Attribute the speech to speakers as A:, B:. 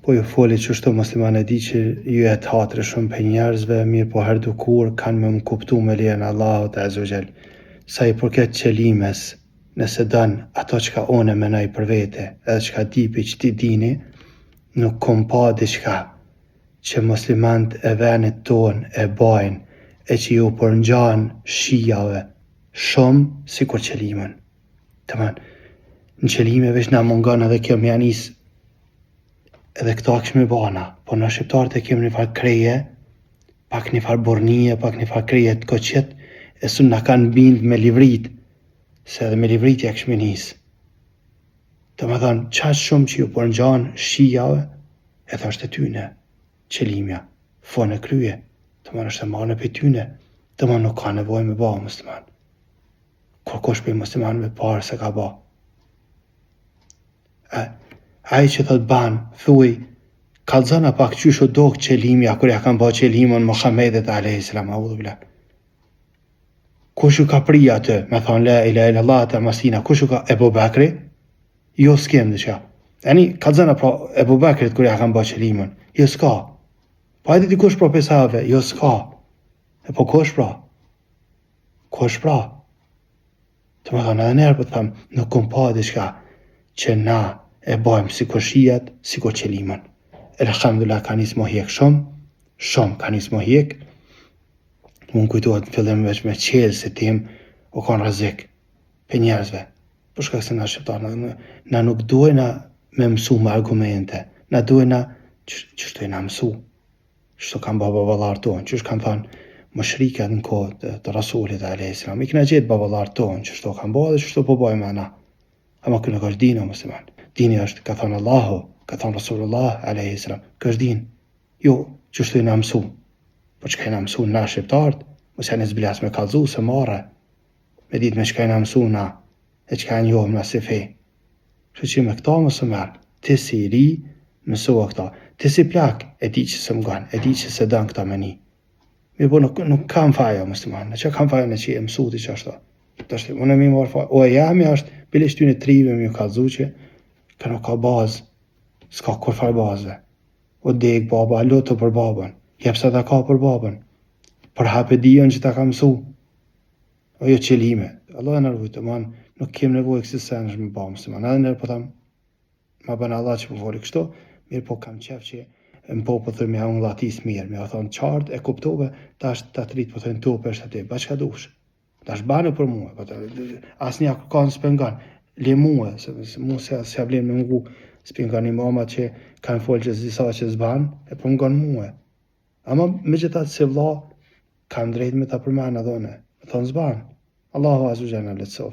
A: Po ju foli qështu musliman e di që ju e të hatri shumë për njerëzve, mirë po herdu kur kanë me më kuptu me lijen Allahut Azza wa Jall. Sa i përket qëlimes, nëse dënë ato që ka one menaj për vete, edhe që ka dipi që ti dini, nuk kom pa diçka që muslimant e venit tonë e bajnë e që ju përngjan shijave shumë si kur qëlimen. Të man, në qëlime veç na mungon edhe kjo mjanis edhe këta këshme bana, po në shqiptarët e kemë një farë kreje, pak një farë bornije, pak një farë kreje të koqet, e su në kanë bind me livrit, se edhe me livrit ja këshme nisë. Të më thonë, qashtë shumë që ju përngjan shijave, e thashtë e tyne, qëlimja, fone krye, të më nështë e marë në për tyne, të më nuk ka nevoj me ba musliman. Kur kosh për muslimanve parë se ka ba. Ai që thot ban, thuj, kalzana pak qysho do qëlimja, kur ja kanë ba qëlimon Muhammedet a.s. Kush ju ka prija atë, me thonë la ilaha illallah të masina, kush ju ka Ebu Bekri? Jo s'kem dhe qa. Kalzana pra Ebu Bekrit kur ja kanë ba qëlimon, jo s'ka. Pa edhe dikush pra pesave, jo s'ka. E po kush pra? Kush pra? Të më thonë edhe njerë për të thamë, nuk kom pa diçka që na e bajmë si kur shijat, si kur qëlimon. Elhamdulillah ka njës mo hjek shumë ka njës mo hjek. Unë kujtohet në fillim veç me qelë se tim o kanë rëzik për njerëzve. Për shkak se na shqiptarë, na nuk duhejna me mësu me argumente, na duhejna qështu e na mësu, qështu kanë babalar tonë, qështu kanë thonë mëshrikat në kohë të Rasulit a.s. I kina gjithë babalar tonë, qështu kanë ba dhe qështu po bajmë ana. Ama kjo nuk është dini o musliman. Dini është, ka thonë Allahu, ka thonë Rasulullah a.s. Kjo është din. Jo, qështu i na mësu. Po që ka i na mësu na shqiptarët, mos janë zblas me kalzu se mare, me ditë me që ka i na mësu na, e që ka i njohëm na si fe. Që që me këta mësë merë, ti si i ri, mësua këta. Ti si plak, e di që se mëgan, e di që se dënë këta me ni. Mirë po nuk kam faja, musliman, në që kam faja në që e mësu ti që ashtu. Unë e mi marë faja, o e jami është, bile shty në trive mi kalzu që, ka nuk ka bazë, s'ka kur farë bazëve. O dek baba, loto për babën. Jep sa ta ka për babën, për hape dion që ta ka mësu, o jo qëlime. Allah e nërvujtë, man, nuk kem nevoj kësi sen është me ba musliman. Edhe nërë po tham, ma bëna Allah që po fori kështu, mirë po kam qef që më po thërë me unë latis mirë, me o thonë qartë, e kuptove, ta është ta të rritë po thërë në tope është aty, ba që ka dush, ta është bane për muë, asë një kanë s'pengan, le muë, se mu se jablim me mungu, s'pengan një mama që kanë folë që zisa që s'ban, e po më ganë muë. Ama me gjithat se vla, kam drejt me ta përmana dhone. Me thonë zban. Allahu Azza wa Jalla letësof.